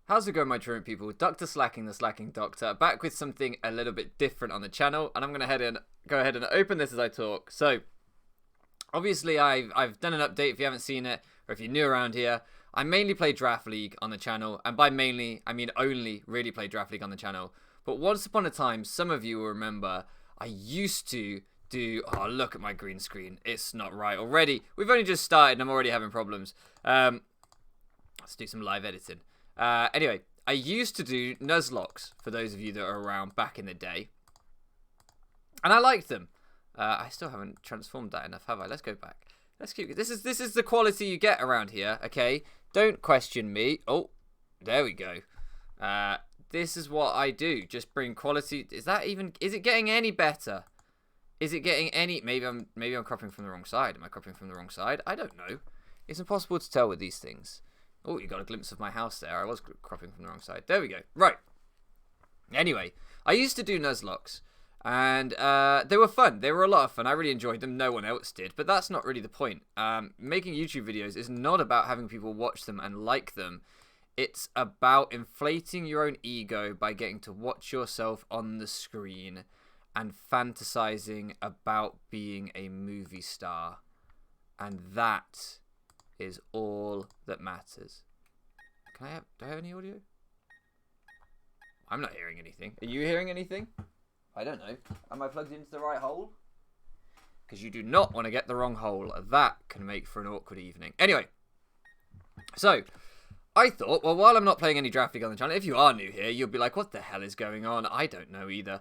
How's it going, my truant people? Dr. Slacking, the Slacking Doctor, back with something a little bit different on the channel, and I'm going to go ahead and open this as I talk. So, obviously, I've done an update if you haven't seen it, or if you're new around here. I mainly play Draft League on the channel, and by mainly, I mean only really play Draft League on the channel. But once upon a time, some of you will remember, I used to do... Oh, look at my green screen. It's not right already. We've only just started, and I'm already having problems. Let's do some live editing. Anyway, I used to do Nuzlocke, for those of you that are around back in the day. And I liked them. I still haven't transformed that enough, have I? Let's go back. Let's keep... This is the quality you get around here, okay? Don't question me. Oh, there we go. This is what I do. Just bring quality... Is it getting any better? Is it getting any... Maybe I'm cropping from the wrong side. Am I cropping from the wrong side? I don't know. It's impossible to tell with these things. Oh, you got a glimpse of my house there. I was cropping from the wrong side. There we go. Right. Anyway, I used to do Nuzlocke, and they were fun. They were a lot of fun. I really enjoyed them. No one else did, but that's not really the point. Making YouTube videos is not about having people watch them and like them. It's about inflating your own ego by getting to watch yourself on the screen and fantasizing about being a movie star. And that is all that matters. Do I have any audio? I'm not hearing anything. Are you hearing anything? I don't know. Am I plugged into the right hole? Because you do not want to get the wrong hole. That can make for an awkward evening. Anyway, so I thought, well, while I'm not playing any Draft League on the channel, if you are new here, you'll be like, what the hell is going on? I don't know either.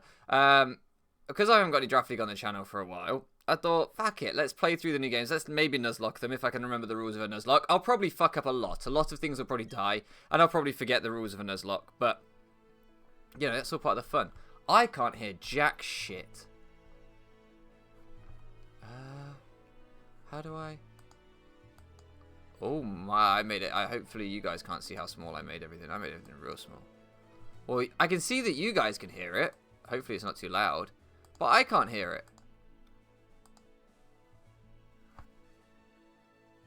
Because I haven't got any Draft League on the channel for a while, I thought, fuck it, let's play through the new games. Let's maybe Nuzlocke them if I can remember the rules of a Nuzlocke. I'll probably fuck up a lot. A lot of things will probably die, and I'll probably forget the rules of a Nuzlocke. But, you know, that's all part of the fun. I can't hear jack shit. How do I... Oh my, I made it. Hopefully you guys can't see how small I made everything. I made everything real small. Well, I can see that you guys can hear it. Hopefully it's not too loud. But I can't hear it.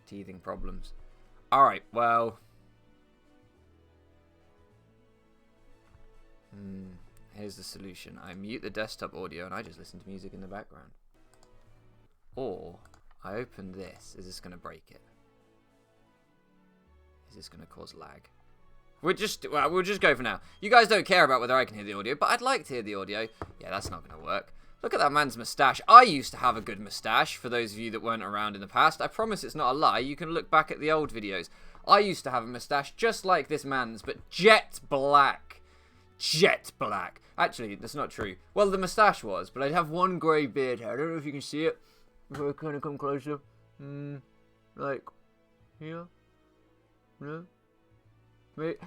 Teething problems. Alright, well. Here's the solution. I mute the desktop audio and I just listen to music in the background. Or I open this. Is this going to break it? Is this going to cause lag? We'll just go for now. You guys don't care about whether I can hear the audio, but I'd like to hear the audio. Yeah, that's not going to work. Look at that man's moustache. I used to have a good moustache, for those of you that weren't around in the past. I promise it's not a lie. You can look back at the old videos. I used to have a moustache just like this man's, but jet black. Jet black. Actually, that's not true. Well, the moustache was, but I'd have one grey beard hair. I don't know if you can see it. If I kind of come closer. Like, here? No?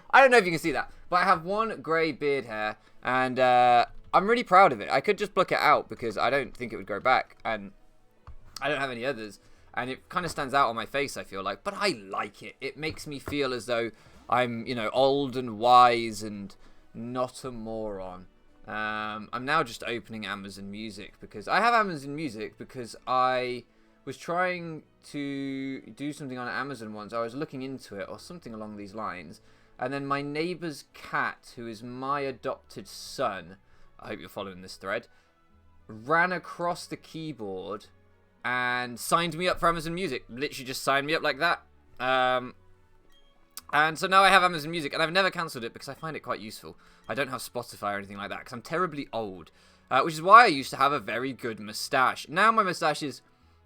I don't know if you can see that, but I have one grey beard hair, and I'm really proud of it. I could just pluck it out because I don't think it would grow back, and I don't have any others, and it kind of stands out on my face, I feel like, but I like it. It makes me feel as though I'm, you know, old and wise and not a moron. I'm now just opening Amazon Music because I have Amazon Music because I was trying to do something on Amazon once. I was looking into it or something along these lines, and then my neighbour's cat, who is my adopted son, I hope you're following this thread, ran across the keyboard and signed me up for Amazon Music. Literally just signed me up like that. And so now I have Amazon Music, and I've never cancelled it because I find it quite useful. I don't have Spotify or anything like that because I'm terribly old, which is why I used to have a very good moustache. Now my moustache is...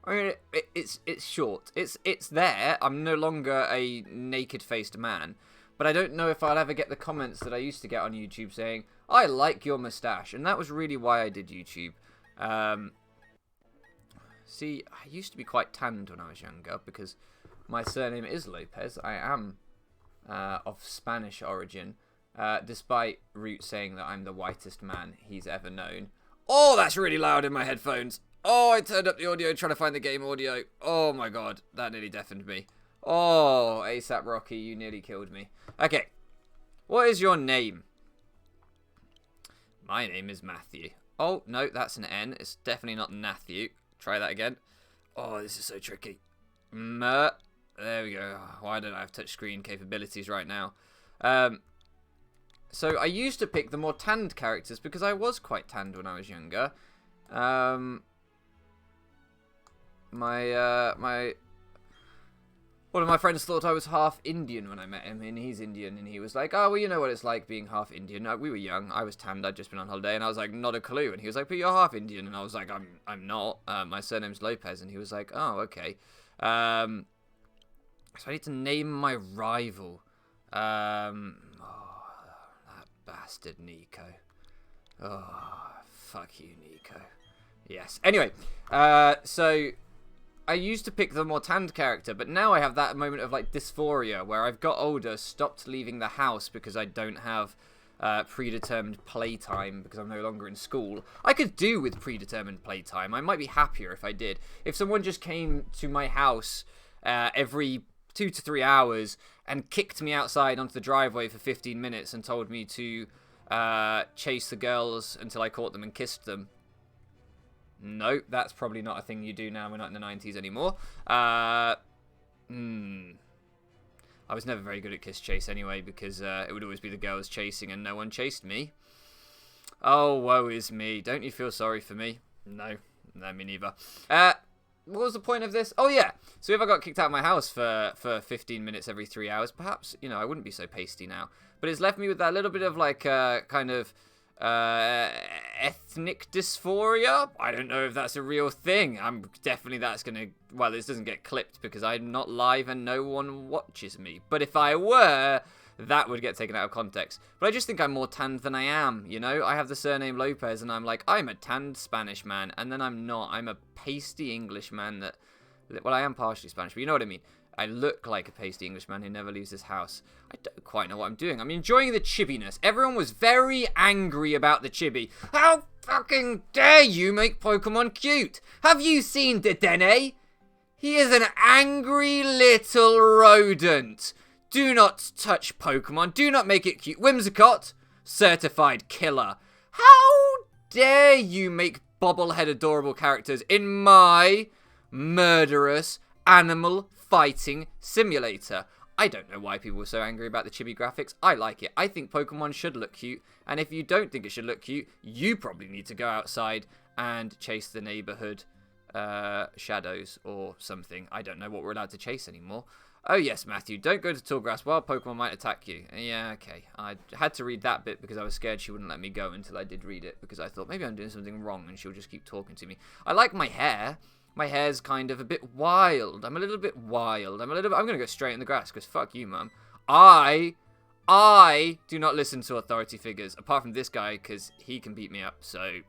I mean, it's short. It's there. I'm no longer a naked-faced man. But I don't know if I'll ever get the comments that I used to get on YouTube saying, I like your moustache. And that was really why I did YouTube. See, I used to be quite tanned when I was younger because my surname is Lopez. I am of Spanish origin, despite Root saying that I'm the whitest man he's ever known. Oh, that's really loud in my headphones. Oh, I turned up the audio trying to find the game audio. Oh my god, that nearly deafened me. Oh, ASAP Rocky, you nearly killed me. Okay, what is your name? My name is Matthew. Oh, no, that's an N. It's definitely not Matthew. Try that again. Oh, this is so tricky. There we go. Why don't I have touchscreen capabilities right now? So I used to pick the more tanned characters because I was quite tanned when I was younger. One of my friends thought I was half Indian when I met him, and he's Indian, and he was like, oh, well, you know what it's like being half Indian. We were young, I was tanned, I'd just been on holiday, and I was like, not a clue, and he was like, but you're half Indian, and I was like, I'm not, my surname's Lopez, and he was like, oh, okay. So I need to name my rival. That bastard Nico. Oh, fuck you, Nico. Yes. Anyway, so I used to pick the more tanned character, but now I have that moment of like dysphoria where I've got older, stopped leaving the house because I don't have predetermined playtime because I'm no longer in school. I could do with predetermined playtime. I might be happier if I did. If someone just came to my house every 2 to 3 hours and kicked me outside onto the driveway for 15 minutes and told me to chase the girls until I caught them and kissed them. No, that's probably not a thing you do now. We're not in the 90s anymore. I was never very good at kiss chase anyway because it would always be the girls chasing and no one chased me. Oh, woe is me. Don't you feel sorry for me? No, me neither. What was the point of this? Oh, yeah. So if I got kicked out of my house for 15 minutes every 3 hours, perhaps, I wouldn't be so pasty now. But it's left me with that little bit of like kind of ethnic dysphoria. I don't know if that's a real thing. That's gonna, well, this doesn't get clipped because I'm not live and no one watches me, but if I were, that would get taken out of context. But I just think I'm more tanned than I am, I have the surname Lopez and I'm like, I'm a tanned Spanish man, and then I'm not. I'm a pasty English man well, I am partially Spanish, but you know what I mean. I look like a pasty Englishman who never leaves his house. I don't quite know what I'm doing. I'm enjoying the chibbiness. Everyone was very angry about the chibi. How fucking dare you make Pokemon cute? Have you seen Dedenne? He is an angry little rodent. Do not touch Pokemon. Do not make it cute. Whimsicott, certified killer. How dare you make bobblehead adorable characters in my murderous animal fighting simulator? I don't know why people were so angry about the chibi graphics. I like it. I think Pokemon should look cute, and if you don't think it should look cute, you probably need to go outside and chase the neighborhood shadows or something. I don't know what we're allowed to chase anymore. Oh yes, Matthew, don't go to tall grass. Wild Pokemon might attack you. Yeah, okay. I had to read that bit because I was scared she wouldn't let me go until I did read it, because I thought maybe I'm doing something wrong and she'll just keep talking to me. I like my hair. My hair's kind of a bit wild. I'm a little bit wild. I'm going to go straight in the grass because fuck you, Mum. I do not listen to authority figures, apart from this guy, because he can beat me up. So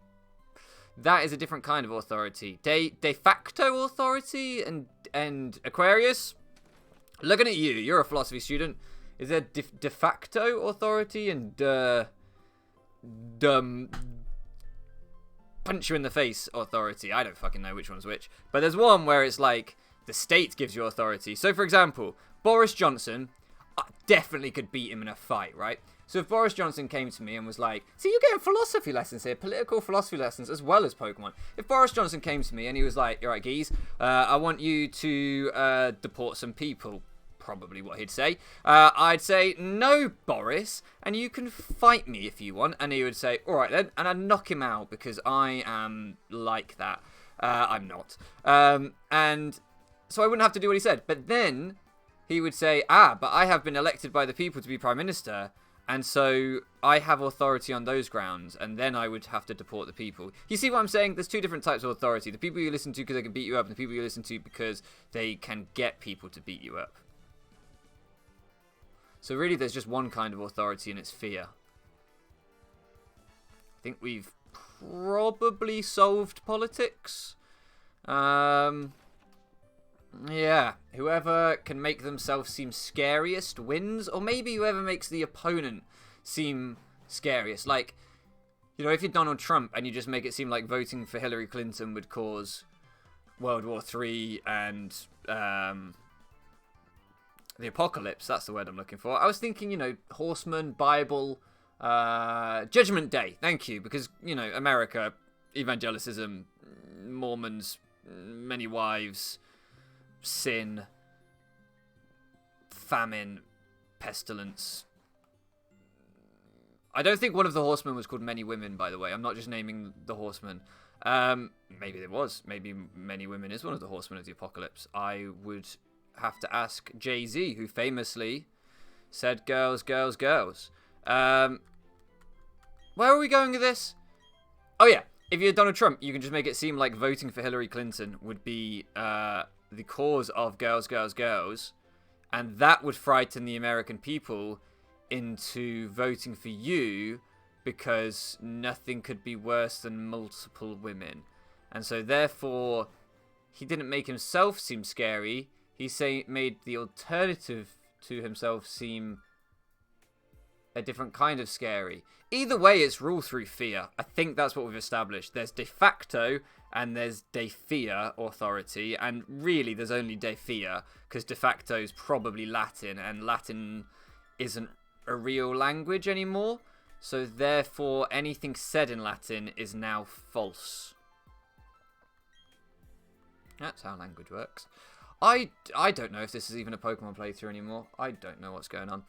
that is a different kind of authority. De facto authority and Aquarius, looking at you. You're a philosophy student. Is there de facto authority and punch you in the face authority? I don't fucking know which one's which. But there's one where it's like the state gives you authority. So, for example, Boris Johnson, I definitely could beat him in a fight, right? So if Boris Johnson came to me and was like, see, you're getting philosophy lessons here, political philosophy lessons as well as Pokemon. If Boris Johnson came to me and he was like, all right, geez, I want you to deport some people, probably what he'd say. I'd say, no, Boris, and you can fight me if you want. And he would say, all right then, and I'd knock him out because I am like that. I'm not. And so I wouldn't have to do what he said. But then he would say, but I have been elected by the people to be Prime Minister, and so I have authority on those grounds, and then I would have to deport the people. You see what I'm saying? There's two different types of authority. The people you listen to because they can beat you up, and the people you listen to because they can get people to beat you up. So really, there's just one kind of authority, and it's fear. I think we've probably solved politics. Yeah, whoever can make themselves seem scariest wins, or maybe whoever makes the opponent seem scariest. Like, if you're Donald Trump and you just make it seem like voting for Hillary Clinton would cause World War III and the apocalypse, that's the word I'm looking for. I was thinking, horseman, Bible, Judgment Day, thank you, because, America, evangelicism, Mormons, many wives, sin, famine, pestilence, I don't think one of the horsemen was called Many Women, by the way. I'm not just naming the horsemen. Maybe there was. Maybe Many Women is one of the horsemen of the apocalypse. I would have to ask Jay-Z, who famously said girls, girls, girls. Where are we going with this? Oh, yeah. If you're Donald Trump, you can just make it seem like voting for Hillary Clinton would be the cause of girls, girls, girls. And that would frighten the American people into voting for you because nothing could be worse than multiple women. And so, therefore, he didn't make himself seem scary. He made the alternative to himself seem a different kind of scary. Either way, it's rule through fear. I think that's what we've established. There's de facto and there's de fear authority. And really, there's only de fear because de facto is probably Latin. And Latin isn't a real language anymore. So therefore, anything said in Latin is now false. That's how language works. I don't know if this is even a Pokemon playthrough anymore. I don't know what's going on.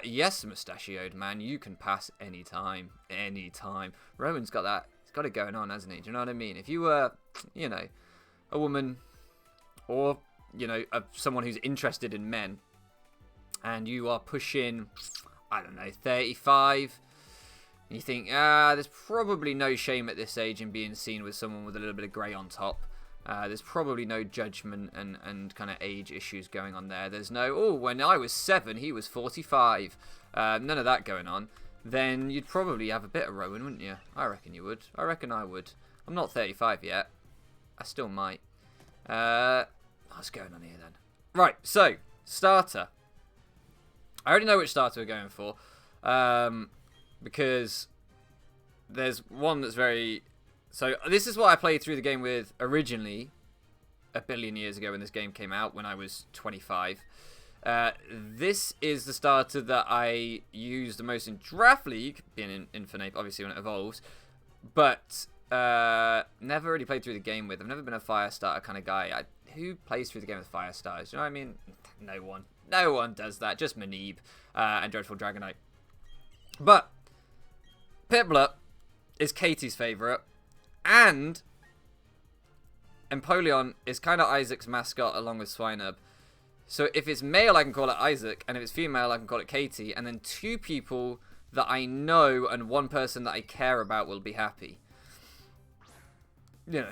Yes, mustachioed man, you can pass anytime. Anytime. Rowan's got that. He's got it going on, hasn't he? Do you know what I mean? If you were, you know, a woman or, you know, someone who's interested in men and you are pushing, I don't know, 35, and you think, there's probably no shame at this age in being seen with someone with a little bit of grey on top. There's probably no judgment and kind of age issues going on there. There's no, oh, when I was 7, he was 45. None of that going on. Then you'd probably have a bit of Rowan, wouldn't you? I reckon you would. I reckon I would. I'm not 35 yet. I still might. What's going on here then? Right, so, starter. I already know which starter we're going for. Because there's one that's very... So this is what I played through the game with originally a billion years ago when this game came out when I was 25. This is the starter that I use the most in Draft League, being in Infinite, obviously when it evolves, but never really played through the game with. I've never been a fire starter kind of guy. Who plays through the game with fire starters? You know what I mean? No one. No one does that. Just Manib and Dreadful Dragonite. But Piplup is Katie's favourite. And Empoleon is kind of Isaac's mascot along with Swinub. So if it's male, I can call it Isaac. And if it's female, I can call it Katie. And then 2 people that I know and 1 person that I care about will be happy. You know.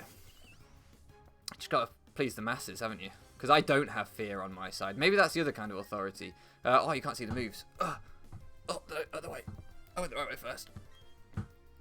Just got to please the masses, haven't you? Because I don't have fear on my side. Maybe that's the other kind of authority. Oh, you can't see the moves. Oh, the other way. I went the right way first.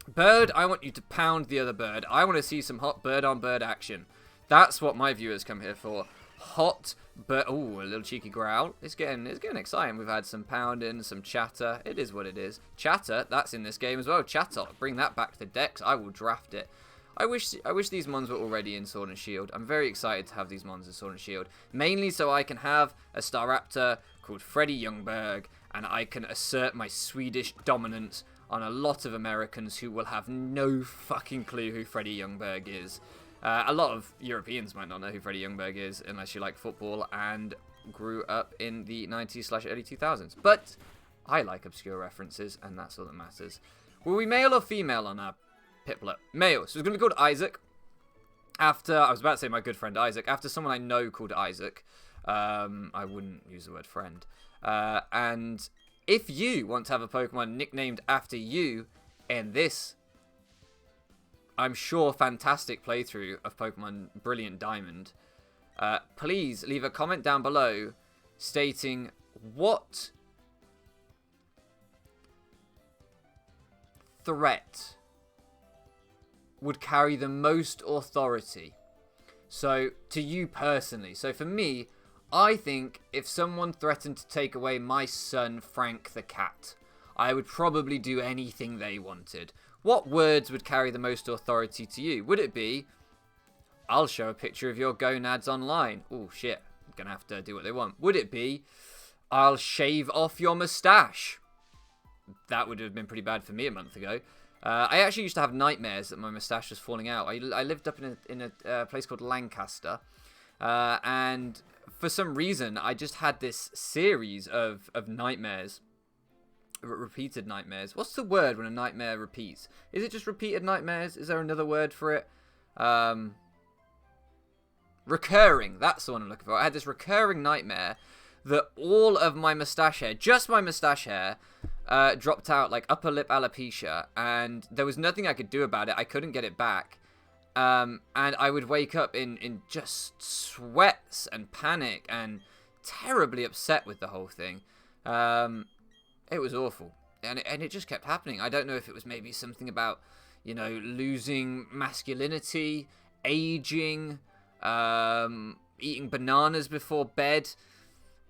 Bird, I want you to pound the other bird. I want to see some hot bird-on-bird action. That's what my viewers come here for. Hot bird... Ooh, a little cheeky growl. It's getting exciting. We've had some pounding, some chatter. It is what it is. Chatter, that's in this game as well. Chatter, bring that back to the decks. I will draft it. I wish these mons were already in Sword and Shield. I'm very excited to have these mons in Sword and Shield. Mainly so I can have a Staraptor called Freddie Youngberg, and I can assert my Swedish dominance on a lot of Americans who will have no fucking clue who Freddie Youngberg is. A lot of Europeans might not know who Freddie Youngberg is unless you like football and grew up in the 90s/early 2000s. But I like obscure references, and that's all that matters. Will we male or female on our Piplup? Male. So it's going to be called Isaac. After, I was about to say my good friend Isaac. After someone I know called Isaac. I wouldn't use the word friend. And if you want to have a Pokemon nicknamed after you in this, I'm sure, fantastic playthrough of Pokemon Brilliant Diamond, please leave a comment down below stating what threat would carry the most authority. So, to you personally. So, for me, I think if someone threatened to take away my son, Frank the cat, I would probably do anything they wanted. What words would carry the most authority to you? Would it be, I'll show a picture of your gonads online? Oh, shit. I'm going to have to do what they want. Would it be, I'll shave off your moustache? That would have been pretty bad for me a month ago. I actually used to have nightmares that my moustache was falling out. I lived up in a place called Lancaster. And for some reason, I just had this series of nightmares repeated nightmares. What's the word when a nightmare repeats? Is it just repeated nightmares? Is there another word for it? Recurring. That's the one I'm looking for. I had this recurring nightmare that all of my moustache hair, just my moustache hair, dropped out like upper lip alopecia, and there was nothing I could do about it. I couldn't get it back. And I would wake up in just sweats and panic and terribly upset with the whole thing. It was awful. And it just kept happening. I don't know if it was maybe something about, you know, losing masculinity, aging, eating bananas before bed.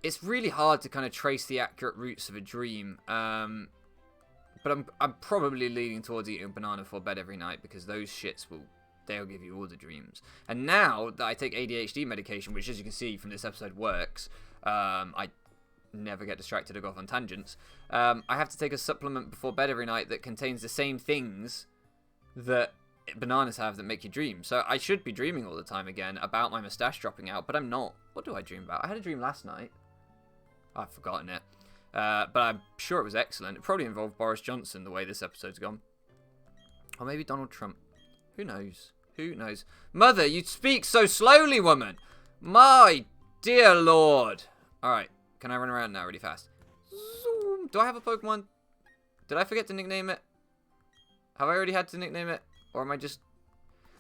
It's really hard to kind of trace the accurate roots of a dream. But I'm probably leaning towards eating a banana before bed every night, because those shits they'll give you all the dreams. And now that I take ADHD medication, which as you can see from this episode works, I never get distracted or go off on tangents. I have to take a supplement before bed every night that contains the same things that bananas have that make you dream. So I should be dreaming all the time again about my moustache dropping out, but I'm not. What do I dream about? I had a dream last night. I've forgotten it. But I'm sure it was excellent. It probably involved Boris Johnson, the way this episode's gone. Or maybe Donald Trump. Who knows? Who knows? Mother, you speak so slowly, woman! My dear lord! Alright, can I run around now really fast? Zoom. Do I have a Pokemon? Did I forget to nickname it? Have I already had to nickname it? Or am I just...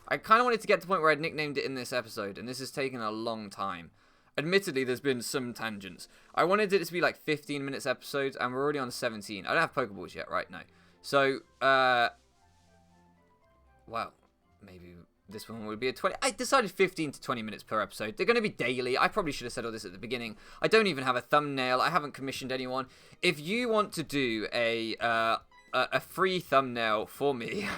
I kind of wanted to get to the point where I'd nicknamed it in this episode, and this has taken a long time. Admittedly, there's been some tangents. I wanted it to be like 15 minutes episodes, and we're already on 17. I don't have Pokeballs yet, right? No. So, well, maybe this one would be a 20... I decided 15 to 20 minutes per episode. They're going to be daily. I probably should have said all this at the beginning. I don't even have a thumbnail. I haven't commissioned anyone. If you want to do a free thumbnail for me,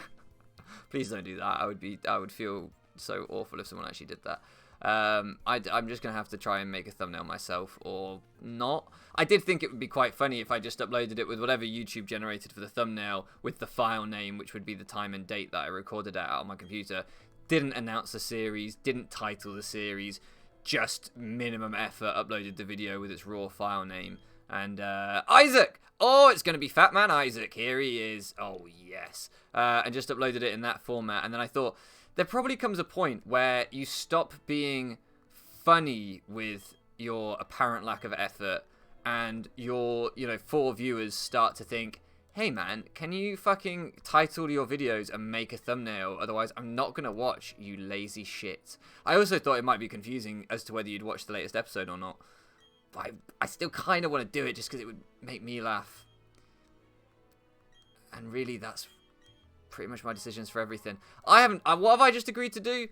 please don't do that. I would feel so awful if someone actually did that. I'm just going to have to try and make a thumbnail myself, or not. I did think it would be quite funny if I just uploaded it with whatever YouTube generated for the thumbnail with the file name, which would be the time and date that I recorded it out on my computer. Didn't announce the series, didn't title the series, just minimum effort uploaded the video with its raw file name. And Isaac! Oh, it's going to be Fat Man Isaac. Here he is. Oh, yes. And just uploaded it in that format. And then I thought, there probably comes a point where you stop being funny with your apparent lack of effort, and your, 4 viewers start to think, hey man, can you fucking title your videos and make a thumbnail? Otherwise, I'm not going to watch, you lazy shit. I also thought it might be confusing as to whether you'd watch the latest episode or not. But I still kind of want to do it just because it would make me laugh. And really, that's pretty much my decisions for everything. What have I just agreed to do?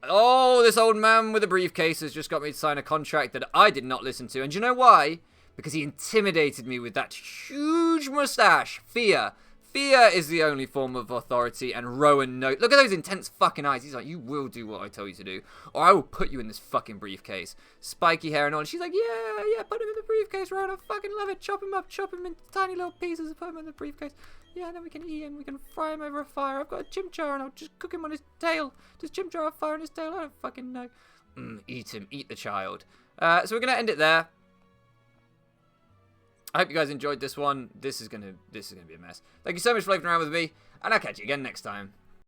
Oh, this old man with a briefcase has just got me to sign a contract that I did not listen to. And do you know why? Because he intimidated me with that huge mustache. Fear. Fear is the only form of authority, and Rowan knows. Look at those intense fucking eyes. He's like, you will do what I tell you to do, or I will put you in this fucking briefcase. Spiky hair and all. And she's like, yeah, put him in the briefcase, Rowan. I fucking love it. Chop him up, chop him into tiny little pieces and put him in the briefcase. Yeah, then we can eat him. We can fry him over a fire. I've got a chimchar and I'll just cook him on his tail. Does chimchar have fire on his tail? I don't fucking know. Eat him. Eat the child. So we're going to end it there. I hope you guys enjoyed this one. This is gonna be a mess. Thank you so much for living around with me, and I'll catch you again next time.